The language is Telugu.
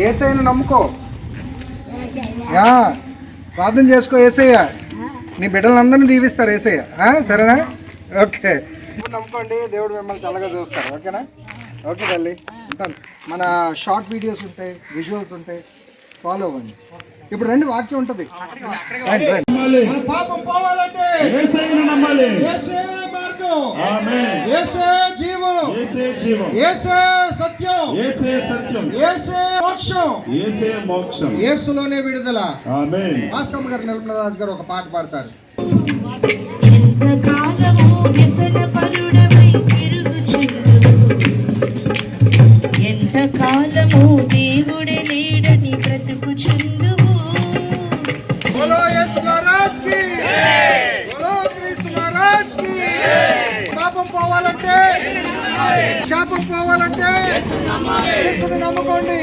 యేసయ్యను నమ్ముకో, ప్రార్థన చేసుకో. యేసయ్య నీ బిడ్డలందరినీ దీవిస్తారు. యేసయ్య సరేనా? ఓకే, నమ్ముకోండి, దేవుడు మిమ్మల్ని చల్లగా చూస్తారు. ఓకేనా? ఓకే తల్లి, ఉంటాను. మన షార్ట్ వీడియోస్ ఉంటాయి, విజువల్స్ ఉంటాయి, ఫాలో అవ్వండి. ఇప్పుడు రండి, వాక్యం ఉంటుంది. పాపం పోవాలంటే యేసయ్యను నమ్మాలి. యేసే మార్గం, ఆమేన్. యేసే జీవం, యేసే జీవం. యేసే సత్యం, యేసే సత్యం. యేసే మోక్షం, యేసే మోక్షం. యేసులోనే విడుదల. ఆమేన్. మాస్టర్ గారు, నిర్మల రాజు గారు ఒక పాట పాడతారు. ఎంతకాలము వ్యసన పరుడవై తిరుగుచుందువు, ఎంతకాలము దేవుడే లేడని బ్రతుకుచుందువు. బోలో యేసు మహారాజ్ కి జై, బోలో క్రీస్తు మహారాజ్ కి జై. పాపం పోవాలంటే, శాపం పోవాలంటే యేసుని నమ్ముకోండి.